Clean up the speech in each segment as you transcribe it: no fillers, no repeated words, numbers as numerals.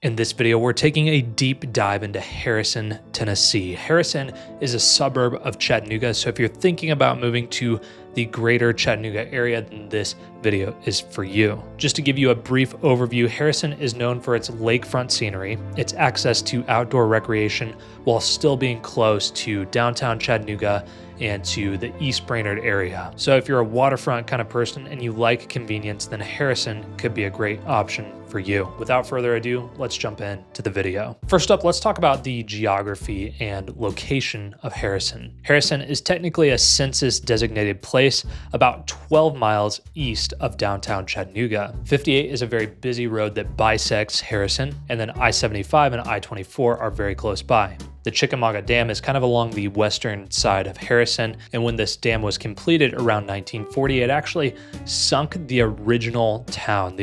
In this video, we're taking a deep dive into Harrison, Tennessee. Harrison is a suburb of Chattanooga, so if you're thinking about moving to the greater Chattanooga area, then this video is for you. Just to give you a brief overview, Harrison is known for its lakefront scenery, its access to outdoor recreation, while still being close to downtown Chattanooga and to the East Brainerd area. So if you're a waterfront kind of person and you like convenience, then Harrison could be a great option for you. Without further ado, let's jump into the video. First up, let's talk about the geography and location of Harrison. Harrison is technically a census designated place about 12 miles east of downtown Chattanooga. 58 is a very busy road that bisects Harrison, and then I-75 and I-24 are very close by. The Chickamauga Dam is kind of along the western side of Harrison, and when this dam was completed around 1940, it actually sunk the original town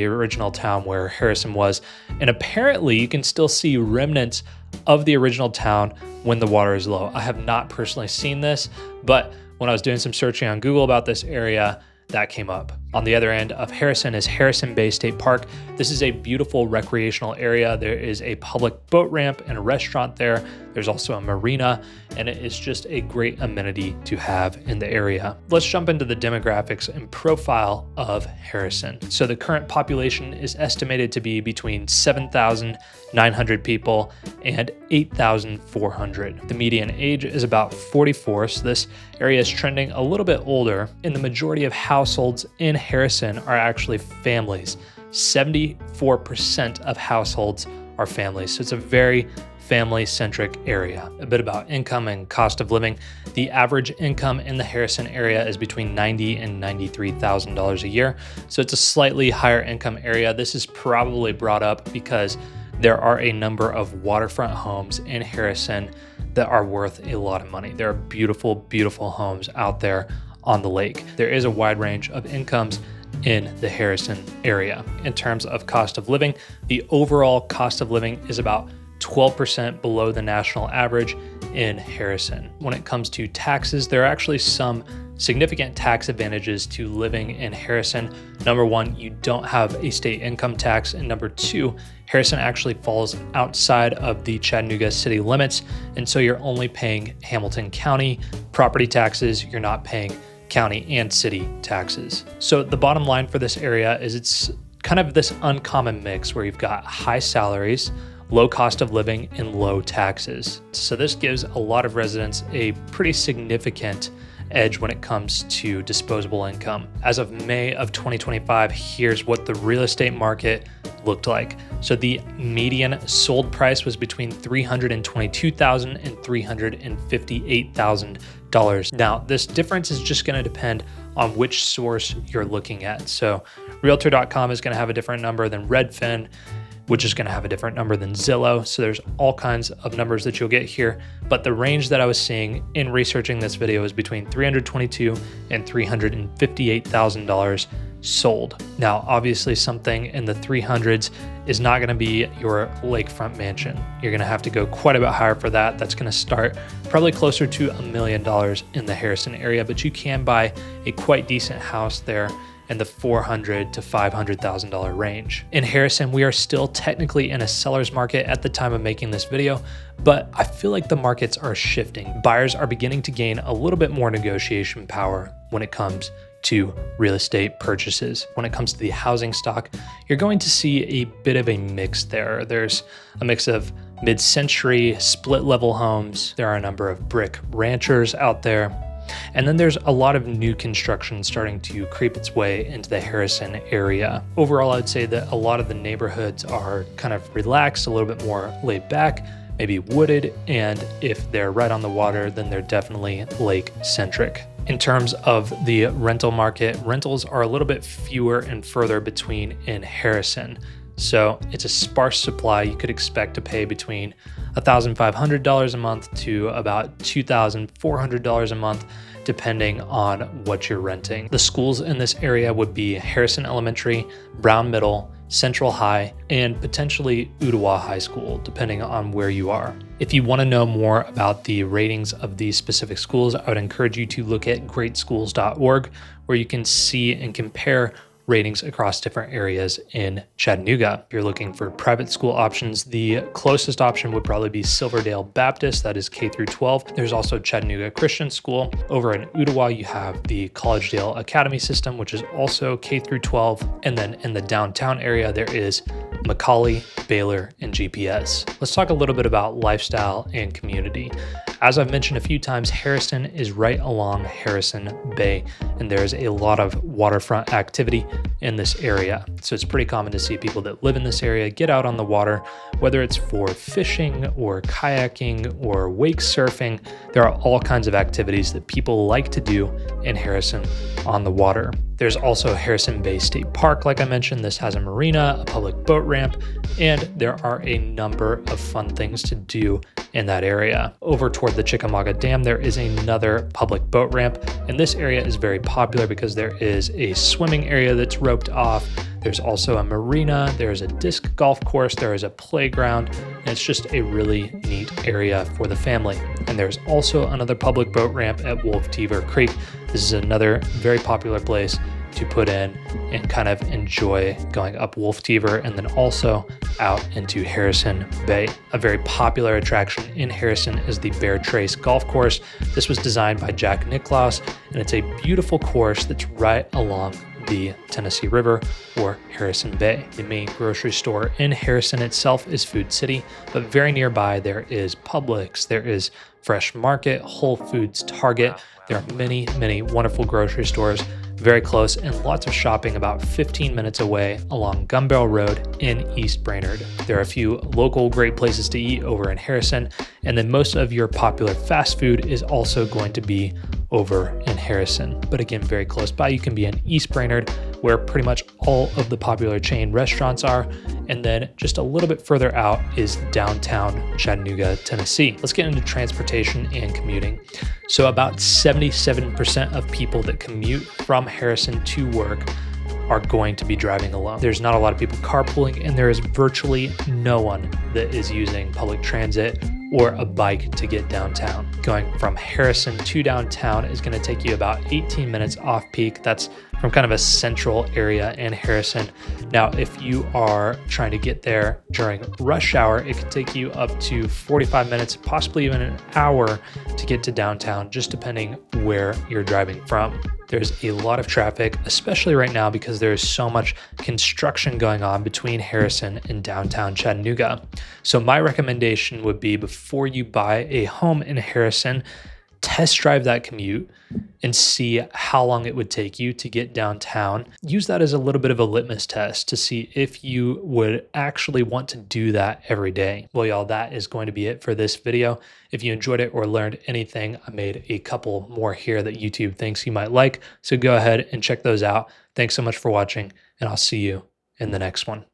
where Harrison was, and apparently you can still see remnants of the original town when the water is low. I have not personally seen this, but when I was doing some searching on Google about this area, that came up. On the other end of Harrison is Harrison Bay State Park. This is a beautiful recreational area. There is a public boat ramp and a restaurant there. There's also a marina, and it is just a great amenity to have in the area. Let's jump into the demographics and profile of Harrison. So the current population is estimated to be between 7,900 people and 8,400. The median age is about 44, so this area is trending a little bit older, and the majority of households in Harrison are actually families. 74% of households are families, so it's a very family-centric area. A bit about income and cost of living. The average income in the Harrison area is between $90,000 and $93,000 a year, so it's a slightly higher income area. This is probably brought up because there are a number of waterfront homes in Harrison that are worth a lot of money. There are beautiful, beautiful homes out there on the lake. There is a wide range of incomes in the Harrison area. In terms of cost of living, the overall cost of living is about 12% below the national average in Harrison. When it comes to taxes, there are actually some significant tax advantages to living in Harrison. Number one, you don't have a state income tax, and number two, Harrison actually falls outside of the Chattanooga city limits, and so you're only paying Hamilton County property taxes. You're not paying county and city taxes. So the bottom line for this area is it's kind of this uncommon mix where you've got high salaries, low cost of living, and low taxes. So this gives a lot of residents a pretty significant edge when it comes to disposable income. As of May of 2025, here's what the real estate market looked like. So the median sold price was between $322,000 and $358,000. Now, this difference is just going to depend on which source you're looking at. So Realtor.com is going to have a different number than Redfin, which is going to have a different number than Zillow. So there's all kinds of numbers that you'll get here. But the range that I was seeing in researching this video is between $322,000 and $358,000 sold. Now, obviously something in the 300s is not going to be your lakefront mansion. You're going to have to go quite a bit higher for that. That's going to start probably closer to $1 million in the Harrison area, but you can buy a quite decent house there in the $400,000 to $500,000 range. In Harrison, we are still technically in a seller's market at the time of making this video, but I feel like the markets are shifting. Buyers are beginning to gain a little bit more negotiation power when it comes to real estate purchases. When it comes to the housing stock, you're going to see a bit of a mix there. There's a mix of mid-century split level homes. There are a number of brick ranchers out there. And then there's a lot of new construction starting to creep its way into the Harrison area. Overall, I'd say that a lot of the neighborhoods are kind of relaxed, a little bit more laid back, maybe wooded, and if they're right on the water, then they're definitely lake-centric. In terms of the rental market, rentals are a little bit fewer and further between in Harrison. So it's a sparse supply. You could expect to pay between $1,500 a month to about $2,400 a month, depending on what you're renting. The schools in this area would be Harrison Elementary, Brown Middle, Central High, and potentially Ottawa High School, depending on where you are. If you want to know more about the ratings of these specific schools, I would encourage you to look at greatschools.org, where you can see and compare ratings across different areas in Chattanooga. If you're looking for private school options, the closest option would probably be Silverdale Baptist, that is K through 12. There's also Chattanooga Christian School. Over in Ottawa, you have the Collegedale Academy system, which is also K through 12. And then in the downtown area, there is Macaulay, Baylor, and GPS. Let's talk a little bit about lifestyle and community. As I've mentioned a few times, Harrison is right along Harrison Bay, and there's a lot of waterfront activity in this area. So it's pretty common to see people that live in this area get out on the water, whether it's for fishing or kayaking or wake surfing. There are all kinds of activities that people like to do in Harrison on the water. There's also Harrison Bay State Park, like I mentioned. This has a marina, a public boat ramp, and there are a number of fun things to do in that area. Over toward the Chickamauga Dam, there is another public boat ramp, and this area is very popular because there is a swimming area that's roped off. There's also a marina, there's a disc golf course, there is a playground, and it's just a really neat area for the family. And there's also another public boat ramp at Wolftever Creek. This is another very popular place to put in and kind of enjoy going up Wolftever and then also out into Harrison Bay. A very popular attraction in Harrison is the Bear Trace Golf Course. This was designed by Jack Nicklaus, and it's a beautiful course that's right along the Tennessee River or Harrison Bay. The main grocery store in Harrison itself is Food City, but very nearby there is Publix, there is Fresh Market, Whole Foods, Target. There are many, many wonderful grocery stores very close and lots of shopping about 15 minutes away along Gun Barrel Road in East Brainerd. There are a few local great places to eat over in Harrison, and then most of your popular fast food is also going to be over in Harrison. But again, very close by, you can be in East Brainerd, where pretty much all of the popular chain restaurants are. And then just a little bit further out is downtown Chattanooga, Tennessee. Let's get into transportation and commuting. So about 77% of people that commute from Harrison to work are going to be driving alone. There's not a lot of people carpooling, and there is virtually no one that is using public transit or a bike to get downtown. Going from Harrison to downtown is going to take you about 18 minutes off peak. That's from kind of a central area in Harrison. Now, if you are trying to get there during rush hour, it could take you up to 45 minutes, possibly even an hour to get to downtown, just depending where you're driving from. There's a lot of traffic, especially right now because there's so much construction going on between Harrison and downtown Chattanooga. So my recommendation would be, before you buy a home in Harrison, test drive that commute and see how long it would take you to get downtown. Use that as a little bit of a litmus test to see if you would actually want to do that every day. Well, y'all, that is going to be it for this video. If you enjoyed it or learned anything, I made a couple more here that YouTube thinks you might like. So go ahead and check those out. Thanks so much for watching, and I'll see you in the next one.